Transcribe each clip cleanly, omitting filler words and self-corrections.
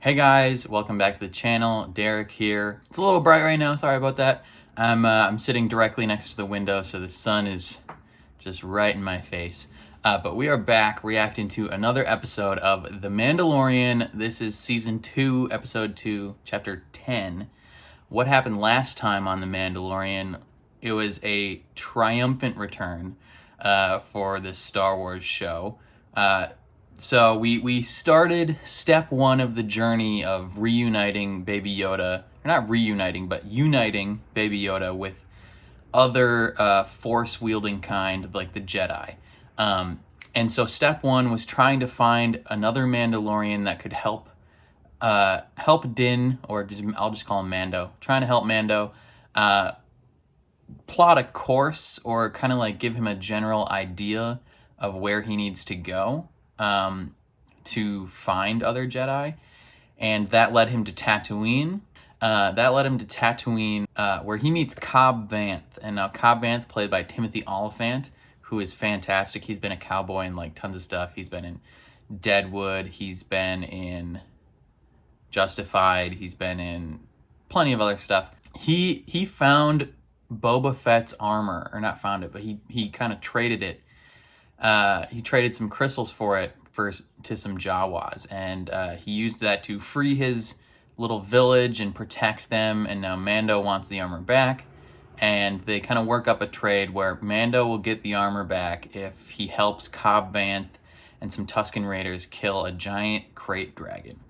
Hey guys, welcome back to the channel. Derek here. It's a little bright right now, sorry about that. I'm sitting directly next to the window, so the sun is just right in my face. But we are back reacting to another episode of The Mandalorian. This is season 2, episode 2, chapter 10. What happened last time on The Mandalorian? It was a triumphant return for this Star Wars show. So we started step 1 of the journey of reuniting Baby Yoda, or not reuniting, but uniting Baby Yoda with other force-wielding kind like the Jedi. And so step 1 was trying to find another Mandalorian that could help Din, or I'll just call him Mando, trying to help Mando plot a course, or kind of like give him a general idea of where he needs to go to find other Jedi. And that led him to Tatooine. Where he meets Cobb Vanth. And now Cobb Vanth, played by Timothy Olyphant, who is fantastic. He's been a cowboy in like tons of stuff. He's been in Deadwood. He's been in Justified. He's been in plenty of other stuff. He found Boba Fett's armor, or not found it, but he kind of traded it. He traded some crystals for it to some Jawas, and he used that to free his little village and protect them. And now Mando wants the armor back, and they kind of work up a trade where Mando will get the armor back if he helps Cobb Vanth and some Tusken Raiders kill a giant crate dragon,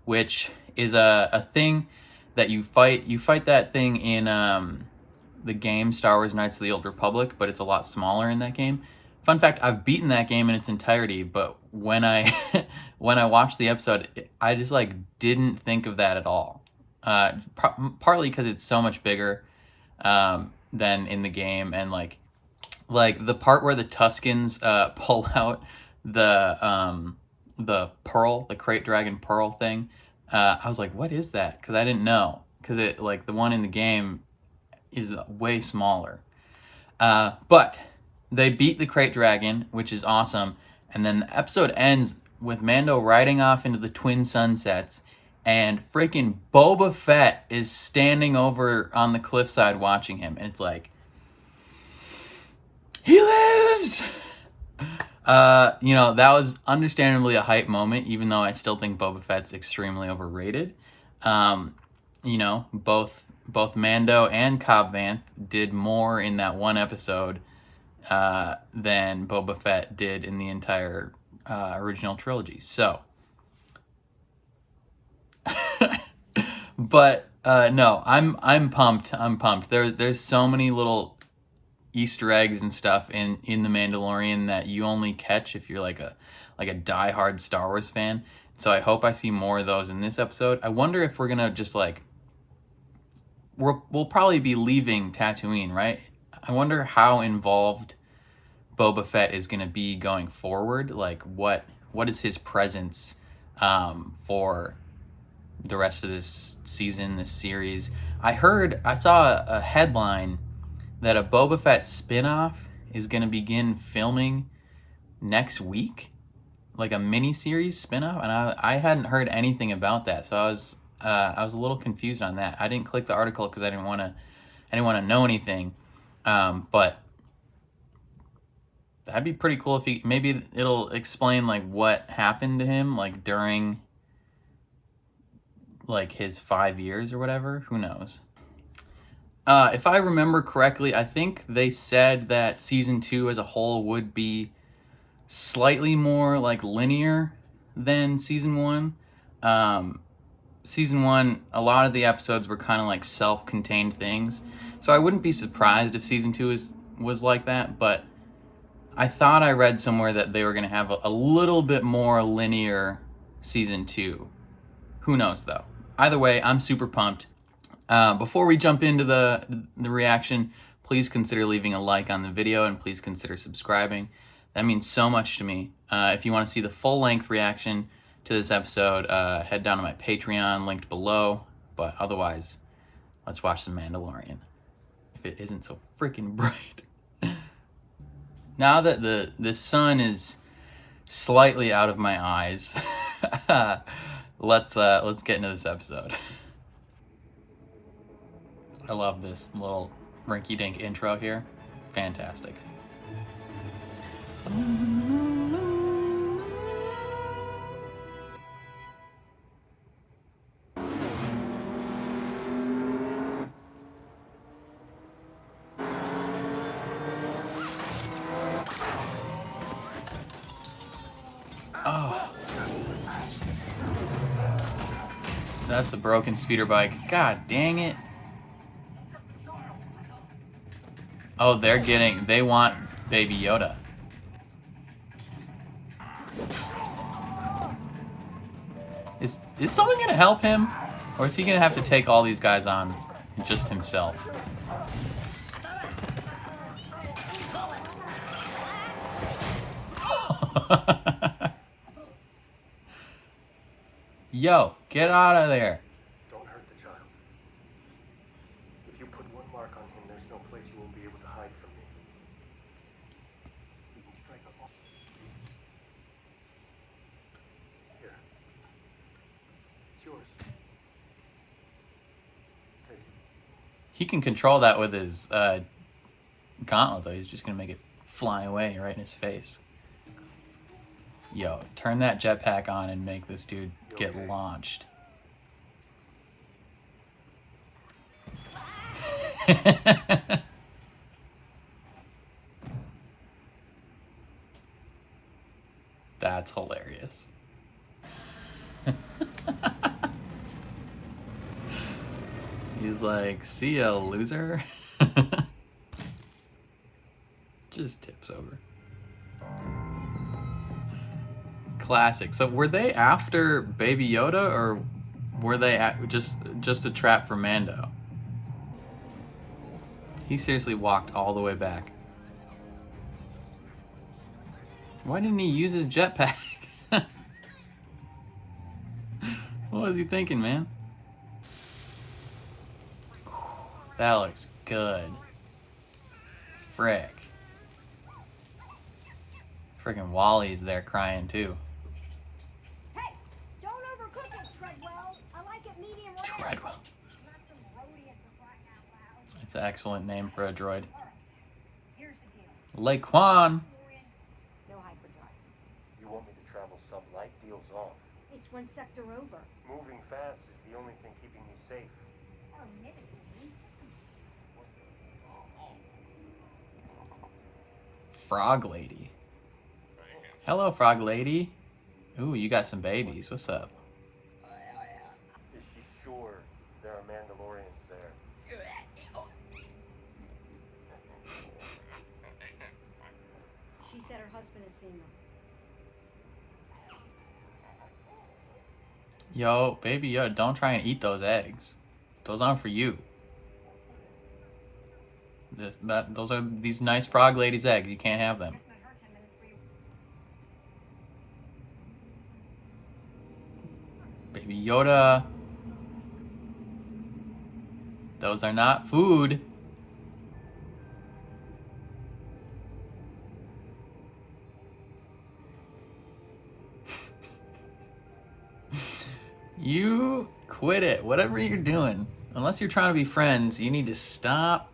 which is a thing that you fight. You fight that thing in the game Star Wars Knights of the Old Republic, but it's a lot smaller in that game. Fun fact, I've beaten that game in its entirety, but when I when I watched the episode, I just like didn't think of that at all. Partly because it's so much bigger than in the game, and like the part where the Tuskens pull out the pearl, the crate dragon pearl thing. I was like, what is that? Because I didn't know, because it, like, the one in the game is way smaller. But they beat the crate dragon, which is awesome. And then the episode ends with Mando riding off into the twin sunsets, and freaking Boba Fett is standing over on the cliffside watching him. And it's like, he lives! That was understandably a hype moment, even though I still think Boba Fett's extremely overrated. Both Mando and Cobb Vanth did more in that one episode than Boba Fett did in the entire original trilogy. So, but no, I'm pumped. I'm pumped. There's so many little Easter eggs and stuff in The Mandalorian that you only catch if you're like a diehard Star Wars fan. So I hope I see more of those in this episode. I wonder if we're gonna just like we'll probably be leaving Tatooine, right? I wonder how involved Boba Fett is gonna be going forward. Like what is his presence for the rest of this season, this series? I saw a headline that a Boba Fett spin-off is going to begin filming next week, like a mini-series spin-off, and I hadn't heard anything about that, so I was a little confused on that. I didn't click the article because I didn't want to know anything, but that'd be pretty cool if maybe it'll explain like what happened to him like during like his 5 years or whatever. Who knows? If I remember correctly, I think they said that season 2 as a whole would be slightly more like linear than season 1. Season 1, a lot of the episodes were kind of like self-contained things, so I wouldn't be surprised if season 2 was like that. But I thought I read somewhere that they were going to have a little bit more linear season 2. Who knows though? Either way, I'm super pumped. Before we jump into the reaction, please consider leaving a like on the video, and please consider subscribing. That means so much to me. If you want to see the full-length reaction to this episode, head down to my Patreon, linked below. But otherwise, let's watch some Mandalorian, if it isn't so freaking bright. Now that the sun is slightly out of my eyes, let's get into this episode. I love this little rinky-dink intro here. Fantastic. Oh. That's a broken speeder bike. God dang it. Oh, they want Baby Yoda. Is someone gonna help him? Or is he gonna have to take all these guys on just himself? Yo, get out of there. Don't hurt the child. If you put one mark on him, there's no place you won't be able to hide from me. You can strike up. Here. It's yours. Take it. He can control that with his gauntlet, though. He's just gonna make it fly away right in his face. Yo, turn that jetpack on and make this dude get launched. That's hilarious. He's like, see ya, loser. Just tips over. Classic. So were they after Baby Yoda, or were they just a trap for Mando? He seriously walked all the way back. Why didn't he use his jetpack? What was he thinking, man? That looks good. Frick. Frickin' Wally's there crying too. Hey, don't overcook it, Treadwell. I like it medium rare. Treadwell. Not some rodent for crying out loud. It's an excellent name for a droid. All right, here's the deal. Laquan. No hyperdrive. You want me to travel sublight? Deal's off. It's one sector over. Moving fast is the only thing keeping me safe. Or mitigating circumstances. Frog Lady. Hello, Frog Lady. Ooh, you got some babies. What's up? Is she sure there are Mandalorians there? She said her husband has seen them. Yo, Baby Yoda, don't try and eat those eggs. Those aren't for you. Those are these nice Frog Lady's eggs. You can't have them. I spent her 10 minutes for you. Baby Yoda. Those are not food. You quit it. Whatever you're doing. Unless you're trying to be friends, you need to stop.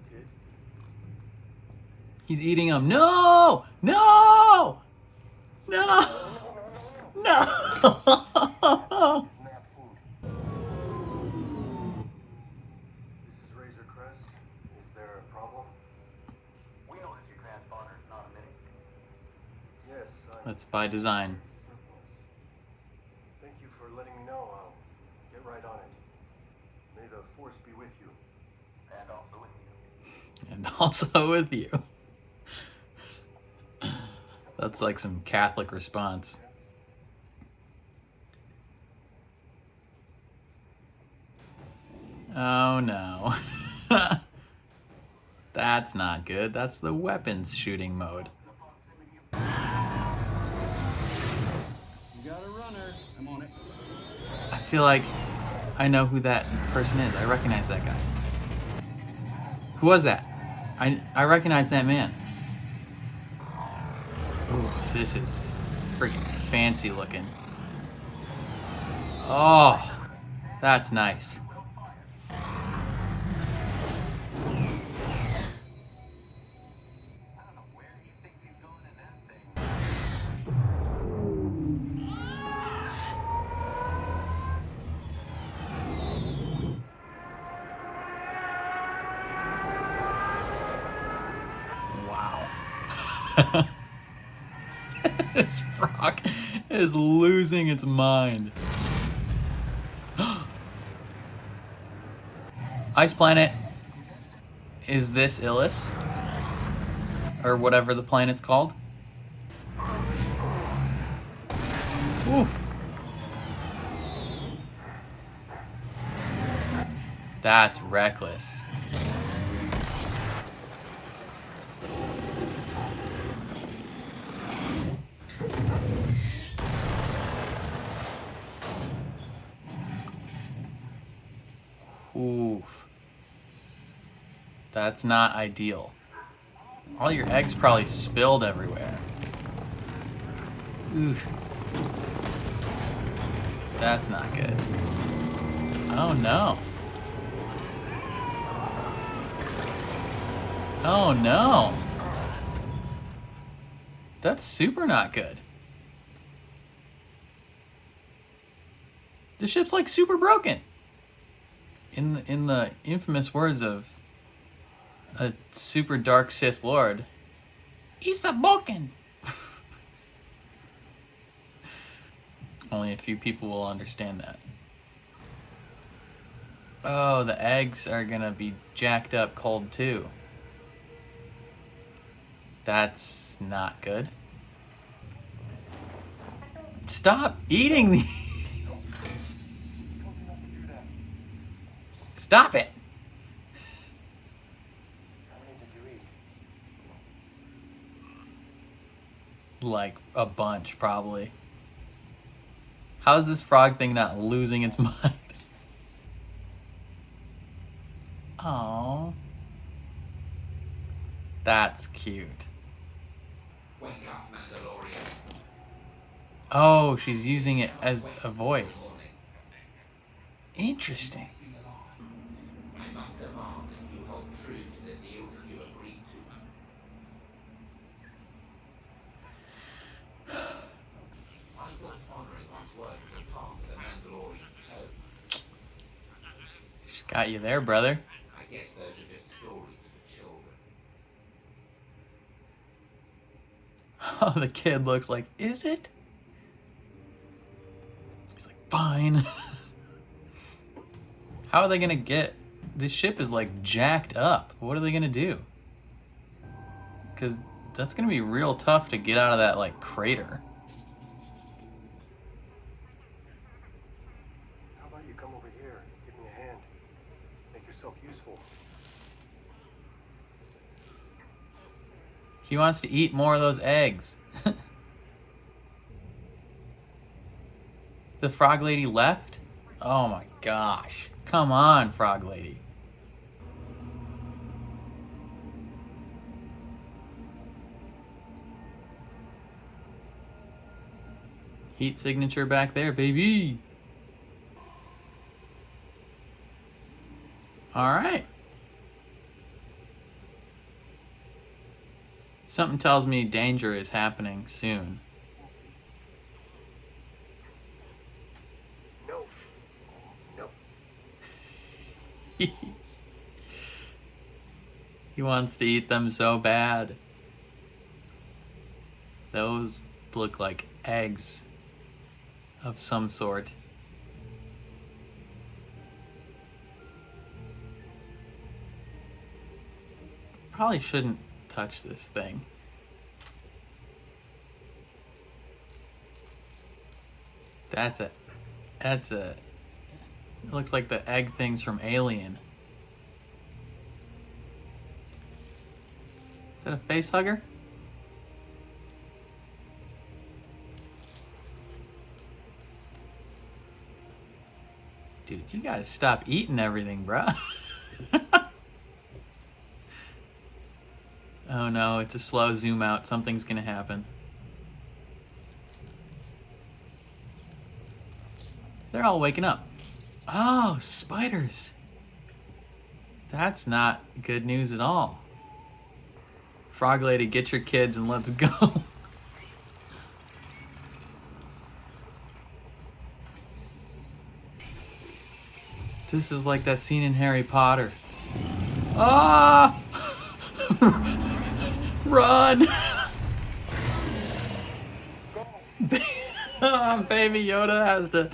Kid? He's eating them. No! No! No! No! It's not food. This is Razor Crest. Is there a problem? We noticed your transponder is not emitting. Yes, That's by design. surplus. Thank you for letting me know. I'll get right on it. May the force be with you. And also with you. And also with you. That's like some Catholic response. Oh no. That's not good. That's the weapons shooting mode. You got a runner. I'm on it. I feel like I know who that person is. I recognize that guy. Who was that? I recognize that man. This is freaking fancy looking. Oh, that's nice. Wow. This frog is losing its mind. Ice Planet. Is this Illis? Or whatever the planet's called? Ooh. That's reckless. Oof. That's not ideal. All your eggs probably spilled everywhere. Oof. That's not good. Oh no. Oh no. That's super not good. The ship's like super broken. In the infamous words of a super dark Sith Lord, "It's a broken." Only a few people will understand that. Oh, the eggs are gonna be jacked up cold too. That's not good. Stop eating the. Stop it! How many did you eat? Like a bunch, probably. How is this frog thing not losing its mind? Oh, that's cute. Wake up, Mandalorian. Oh, she's using it as a voice. Interesting. Be alive. I must demand that you hold true to the deal that you agreed to. I thought honoring one's word was a part of the Mandalorian code. She's got you there, brother. I guess those are just stories for children. Oh, the kid looks like, is it? He's like, fine. How are they gonna get? This ship is like jacked up. What are they gonna do? Because that's gonna be real tough to get out of that like crater. How about you come over here, give me a hand, make yourself useful. He wants to eat more of those eggs. The frog lady left? Oh my gosh. Come on, frog lady. Heat signature back there, baby. All right. Something tells me danger is happening soon. No. No. He wants to eat them so bad. Those look like eggs of some sort. Probably shouldn't touch this thing. That's a it looks like the egg things from Alien. Is that a face hugger? Dude, you gotta stop eating everything, bruh. Oh no, it's a slow zoom out. Something's gonna happen. They're all waking up. Oh, spiders. That's not good news at all. Frog Lady, get your kids and let's go. This is like that scene in Harry Potter. Ah! Run! Baby Yoda has to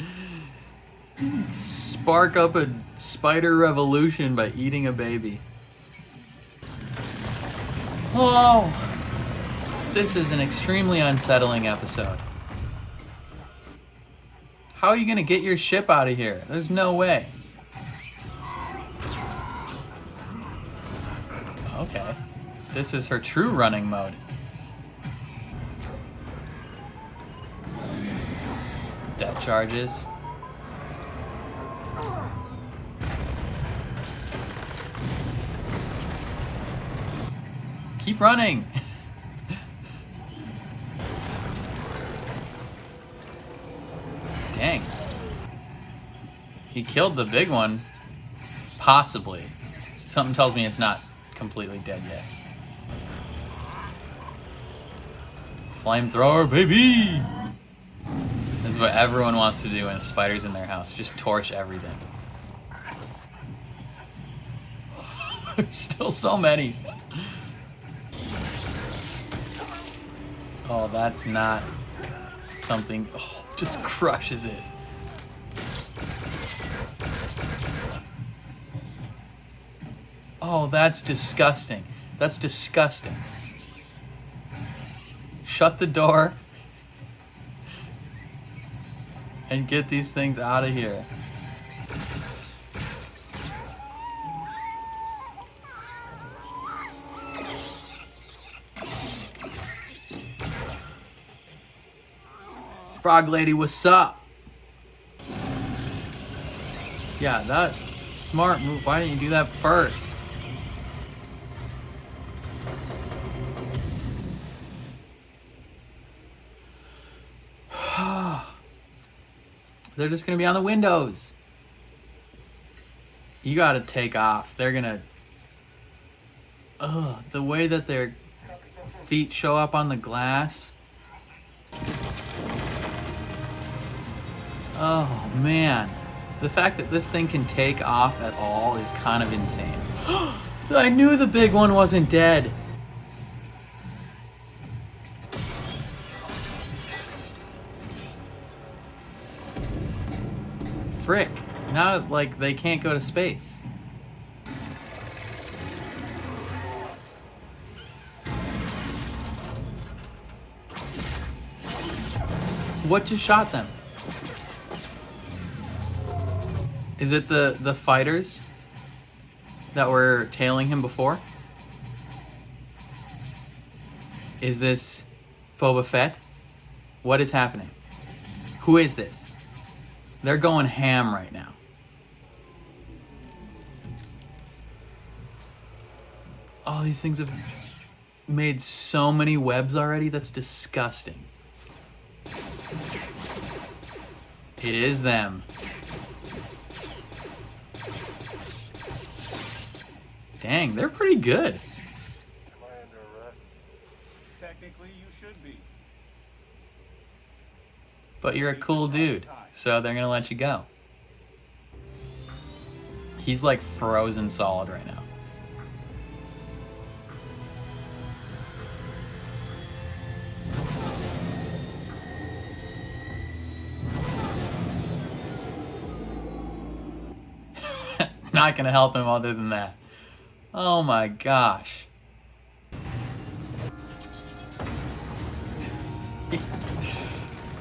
spark up a spider revolution by eating a baby. Oh! This is an extremely unsettling episode. How are you gonna get your ship out of here? There's no way. Okay. This is her true running mode. Depth charges. Keep running. Dang. He killed the big one. Possibly. Something tells me it's not completely dead yet. Flamethrower, baby! This is what everyone wants to do when spiders in their house. Just torch everything. There's still so many. Oh, that's not something. Oh, just crushes it. Oh, that's disgusting. That's disgusting. Shut the door and get these things out of here. Frog Lady, what's up? Yeah, that smart move. Why didn't you do that first? They're just gonna be on the windows. You gotta take off. They're gonna... Ugh, the way that their feet show up on the glass. Oh, man. The fact that this thing can take off at all is kind of insane. I knew the big one wasn't dead. Frick. Now, like, they can't go to space. What just shot them? Is it the fighters that were tailing him before? Is this Boba Fett? What is happening? Who is this? They're going ham right now. Oh, these things have made so many webs already. That's disgusting. It is them. Dang, they're pretty good. Am I under arrest? Technically, you should be. But you're a cool dude, so they're gonna let you go. He's like frozen solid right now. Not gonna help him other than that. Oh my gosh.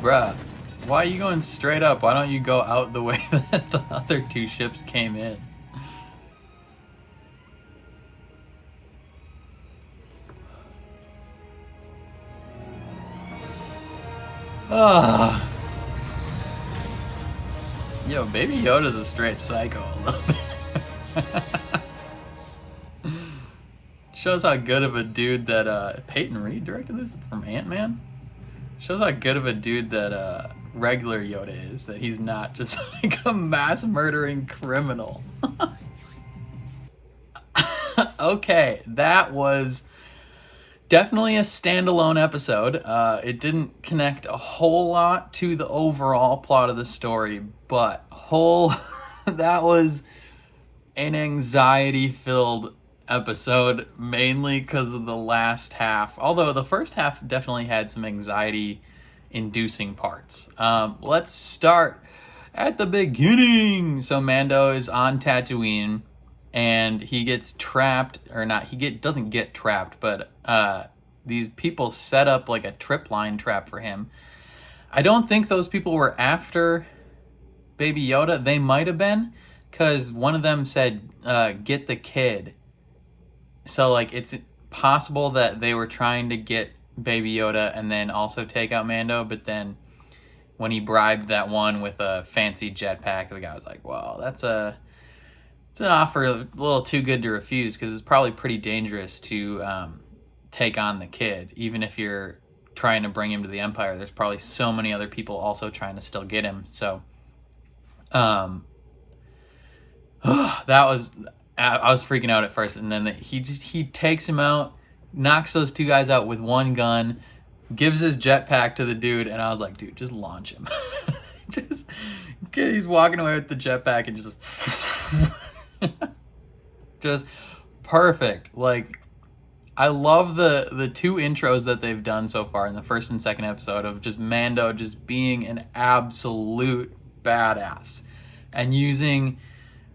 Bruh, why are you going straight up? Why don't you go out the way that the other two ships came in? Ah. Yo, Baby Yoda's a straight psycho a little bit. Shows how good of a dude that Peyton Reed directed this from Ant-Man. Shows how good of a dude that regular Yoda is, that he's not just like a mass murdering criminal. Okay, that was definitely a standalone episode. It didn't connect a whole lot to the overall plot of the story, but that was an anxiety-filled episode, mainly because of the last half. Although the first half definitely had some anxiety-inducing parts. Let's start at the beginning. So Mando is on Tatooine, and he gets trapped, or not. Doesn't get trapped, but these people set up like a tripline trap for him. I don't think those people were after Baby Yoda. They might have been, because one of them said, "Get the kid." So like it's possible that they were trying to get Baby Yoda and then also take out Mando, but then when he bribed that one with a fancy jetpack, the guy was like, "Well, it's an offer a little too good to refuse, because it's probably pretty dangerous to take on the kid, even if you're trying to bring him to the Empire. There's probably so many other people also trying to still get him." So, I was freaking out at first, and then he takes him out, knocks those two guys out with one gun, gives his jetpack to the dude, and I was like, dude, just launch him. He's walking away with the jetpack and just perfect. Like, I love the two intros that they've done so far in the first and second episode of just Mando just being an absolute badass and using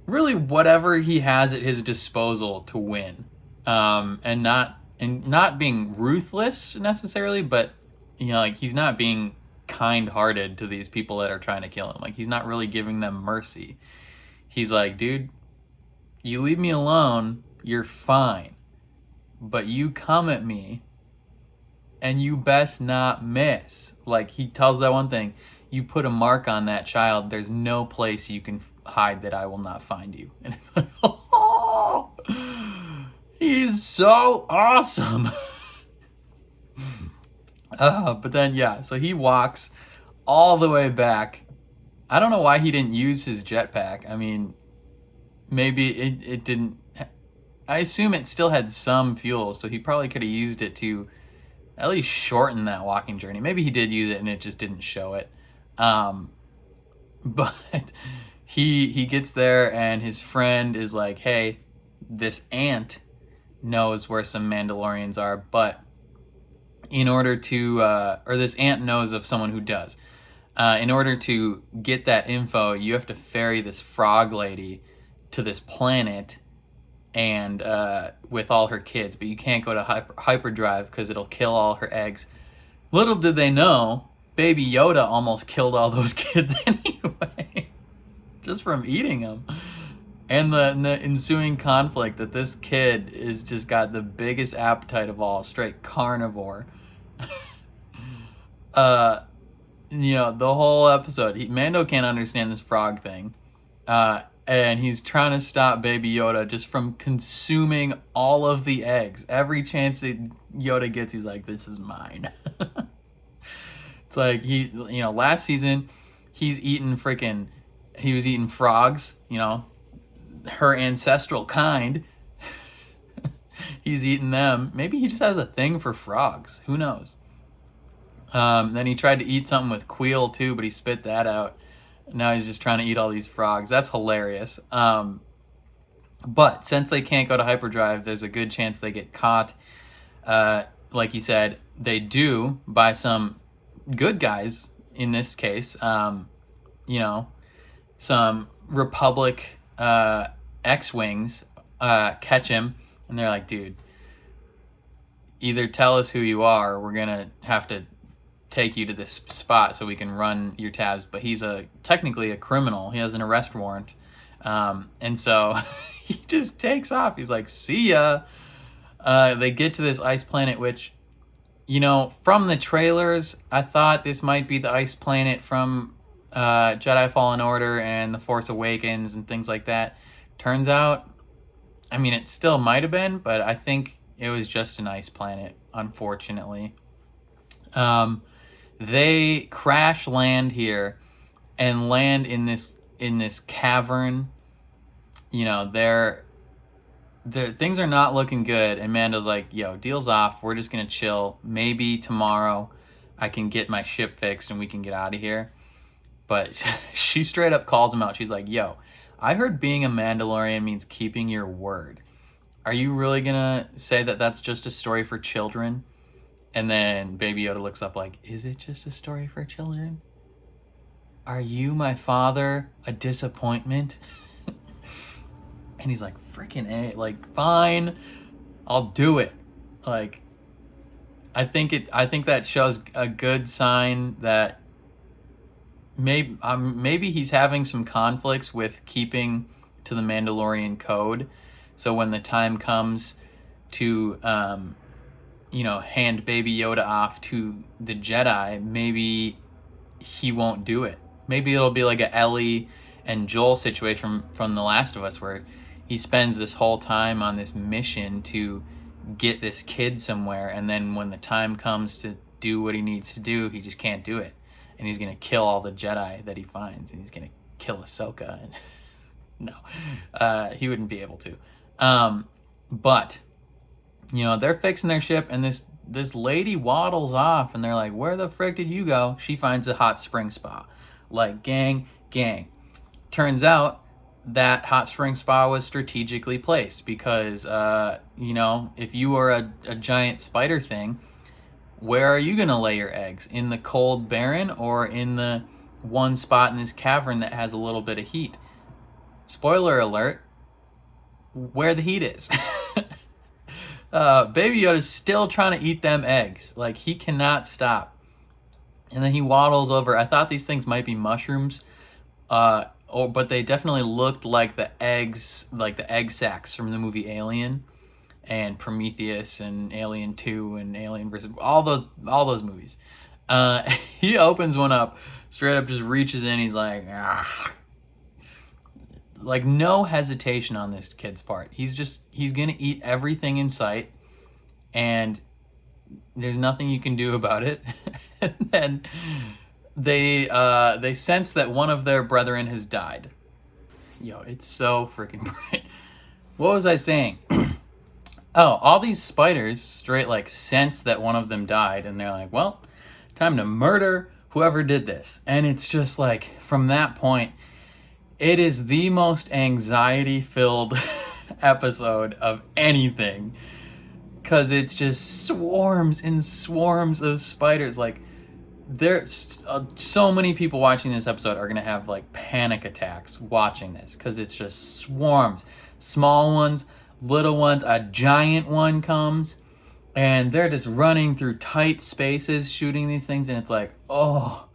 really whatever he has at his disposal to win, and not being ruthless necessarily, but like he's not being kind-hearted to these people that are trying to kill him. Like, he's not really giving them mercy. He's like, dude, you leave me alone, you're fine, but you come at me and you best not miss. Like, he tells that one thing, you put a mark on that child, there's no place you can hide that I will not find you. And it's like, oh, he's so awesome. But then, yeah, so he walks all the way back. I don't know why he didn't use his jetpack. I mean, maybe it didn't. I assume it still had some fuel, so he probably could have used it to at least shorten that walking journey. Maybe he did use it and it just didn't show it. But he gets there and his friend is like, hey, this ant knows where some Mandalorians are, but in order to, or this ant knows of someone who does. In order to get that info, you have to ferry this frog lady to this planet and with all her kids, but you can't go to hyperdrive because it'll kill all her eggs. Little did they know, Baby Yoda almost killed all those kids anyway, just from eating them. And the ensuing conflict that this kid is just got the biggest appetite of all, straight carnivore. The whole episode, Mando can't understand this frog thing. And he's trying to stop Baby Yoda just from consuming all of the eggs. Every chance that Yoda gets, he's like, this is mine. It's like, last season, he was eating frogs, her ancestral kind. He's eating them. Maybe he just has a thing for frogs. Who knows? Then he tried to eat something with Queel too, but he spit that out. Now he's just trying to eat all these frogs. That's hilarious. But since they can't go to hyperdrive, there's a good chance they get caught. Like he said, they do by some good guys in this case. Some Republic X-Wings catch him, and they're like, dude, either tell us who you are, or we're going to have to take you to this spot so we can run your tabs. But he's technically a criminal. He has an arrest warrant. And so he just takes off. He's like, see ya. They get to this ice planet, which, from the trailers, I thought this might be the ice planet from Jedi Fallen Order and The Force Awakens and things like that. Turns out, it still might have been, but I think it was just an ice planet, unfortunately. They crash land here and land in this cavern. You know, they're things are not looking good, and Mando's like, yo, deal's off, we're just gonna chill. Maybe tomorrow I can get my ship fixed and we can get out of here. But she straight up calls him out. She's like, yo, I heard being a Mandalorian means keeping your word. Are you really gonna say that that's just a story for children? And then Baby Yoda looks up like, is it just a story for children? Are you, my father, a disappointment? And he's like, freaking A, like, fine, I'll do it. Like, I think that shows a good sign that maybe he's having some conflicts with keeping to the Mandalorian code. So when the time comes to, hand Baby Yoda off to the Jedi, maybe he won't do it. Maybe it'll be like a Ellie and Joel situation from The Last of Us, where he spends this whole time on this mission to get this kid somewhere, and then when the time comes to do what he needs to do, he just can't do it. And he's going to kill all the Jedi that he finds, and he's going to kill Ahsoka. And no, he wouldn't be able to. But, they're fixing their ship, and this lady waddles off, and they're like, where the frick did you go? She finds a hot spring spa. Like, gang. Turns out that hot spring spa was strategically placed because, if you are a giant spider thing, where are you going to lay your eggs? In the cold barren or in the one spot in this cavern that has a little bit of heat? Spoiler alert, where the heat is. Baby Yoda's still trying to eat them eggs. Like, he cannot stop. And then he waddles over. I thought these things might be mushrooms, but they definitely looked like the eggs, like the egg sacs from the movie Alien and Prometheus and Alien 2 and Alien vs. all those movies. He opens one up, straight up just reaches in, he's like, ah. Like, no hesitation on this kid's part. He's gonna eat everything in sight, and there's nothing you can do about it. And then they sense that one of their brethren has died. Yo, it's so freaking bright. What was I saying? Oh, all these spiders straight like sense that one of them died, and they're like, well, time to murder whoever did this. And it's just like, from that point, it is the most anxiety-filled episode of anything, because it's just swarms and swarms of spiders. Like, there's so many people watching this episode are going to have like panic attacks watching this, because it's just swarms. Small ones, little ones, a giant one comes, and they're just running through tight spaces shooting these things, and it's like, oh,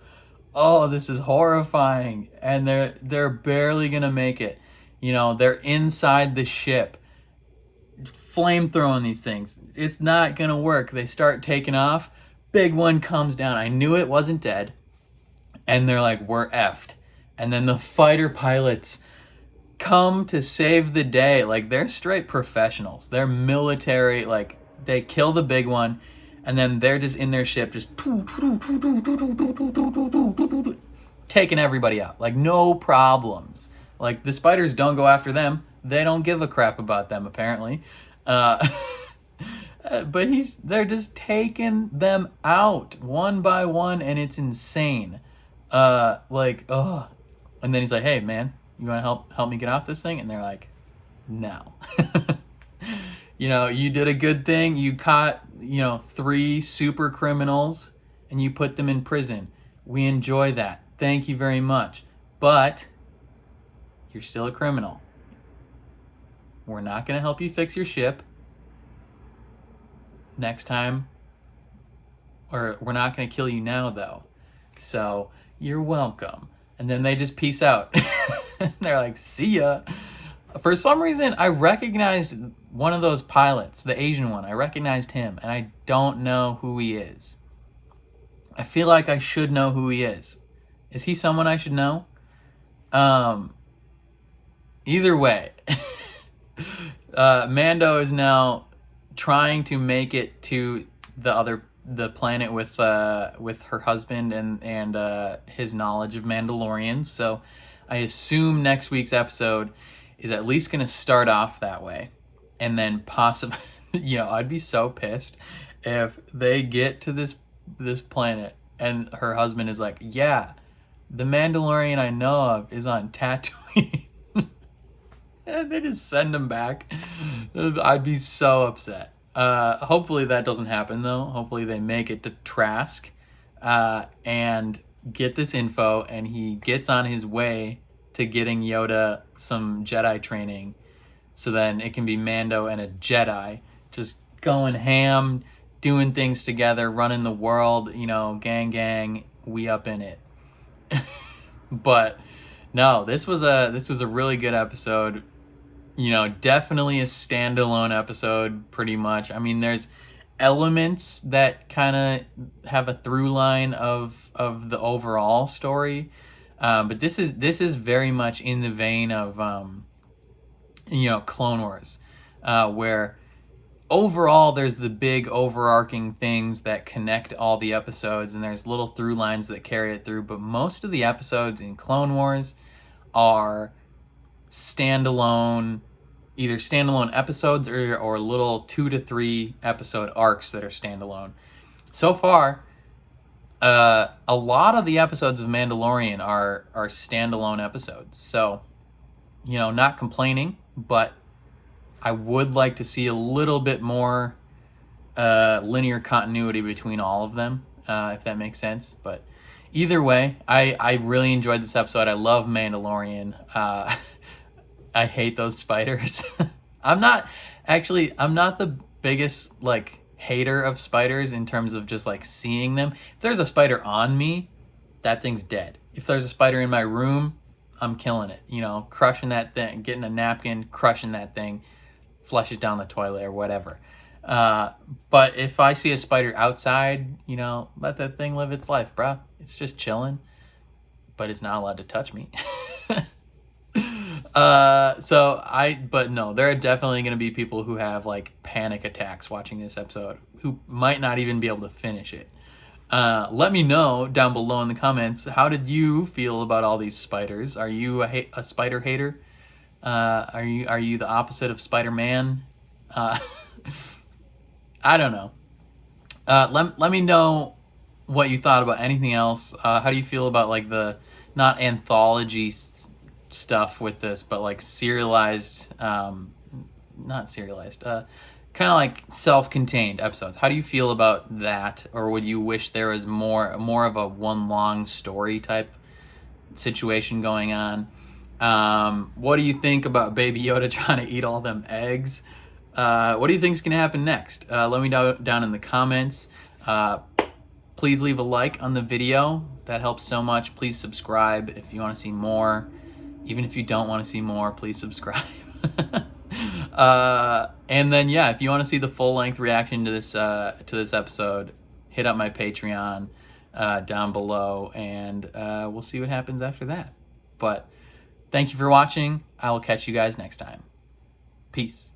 this is horrifying. And they're barely gonna make it. They're inside the ship, flame throwing these things. It's not gonna work. They start taking off, big one comes down. I knew it wasn't dead, and they're like, we're effed. And then the fighter pilots come to save the day. Like, they're straight professionals. They're military. Like, they kill the big one, and then they're just in their ship, just taking everybody out. Like, no problems. Like, the spiders don't go after them. They don't give a crap about them, apparently. But they're just taking them out one by one, and it's insane. And then he's like, hey, man, you want to help me get off this thing? And they're like, no. You did a good thing. You caught, 3 super criminals, and you put them in prison. We enjoy that. Thank you very much. But you're still a criminal. We're not going to help you fix your ship next time. Or we're not going to kill you now, though. So you're welcome. And then they just peace out. They're like, see ya. For some reason, I recognized one of those pilots, the Asian one. I recognized him, and I don't know who he is. I feel like I should know who he is. Is he someone I should know? Either way, Mando is now trying to make it to the the planet with her husband and his knowledge of Mandalorians. So I assume next week's episode is at least going to start off that way, and then possibly, I'd be so pissed if they get to this planet and her husband is like, yeah, the Mandalorian I know of is on Tatooine. And they just send him back. I'd be so upset. Hopefully that doesn't happen, though. Hopefully they make it to Trask and get this info, and he gets on his way to getting Yoda some Jedi training, so then it can be Mando and a Jedi just going ham, doing things together, running the world, gang, we up in it. But no, this was a really good episode. Definitely a standalone episode, pretty much. I mean, there's elements that kind of have a through line of the overall story, but this is very much in the vein of Clone Wars, where overall there's the big overarching things that connect all the episodes, and there's little through lines that carry it through, but most of the episodes in Clone Wars are either standalone episodes or little 2 to 3 episode arcs that are standalone. So far, a lot of the episodes of Mandalorian are standalone episodes. So, not complaining, but I would like to see a little bit more linear continuity between all of them, if that makes sense. But either way, I really enjoyed this episode. I love Mandalorian. I hate those spiders. I'm not the biggest hater of spiders in terms of just seeing them. If there's a spider on me, that thing's dead. If there's a spider in my room, I'm killing it. Crushing that thing, getting a napkin, crushing that thing, flush it down the toilet or whatever. But if I see a spider outside, let that thing live its life, bruh. It's just chilling, but it's not allowed to touch me. But no, there are definitely going to be people who have panic attacks watching this episode who might not even be able to finish it. Let me know down below in the comments, how did you feel about all these spiders? Are you a spider hater? Are you the opposite of Spider-Man? I don't know. Let me know what you thought about anything else. How do you feel about the not anthology stuff with this, but serialized, not serialized, kind of self-contained episodes? How do you feel about that? Or would you wish there was more of a one long story type situation going on? What do you think about Baby Yoda trying to eat all them eggs? What do you think is going to happen next? Let me know down in the comments. Please leave a like on the video. That helps so much. Please subscribe if you want to see more. Even if you don't want to see more, please subscribe. And then, if you want to see the full-length reaction to this episode, hit up my Patreon down below, and we'll see what happens after that. But thank you for watching. I will catch you guys next time. Peace.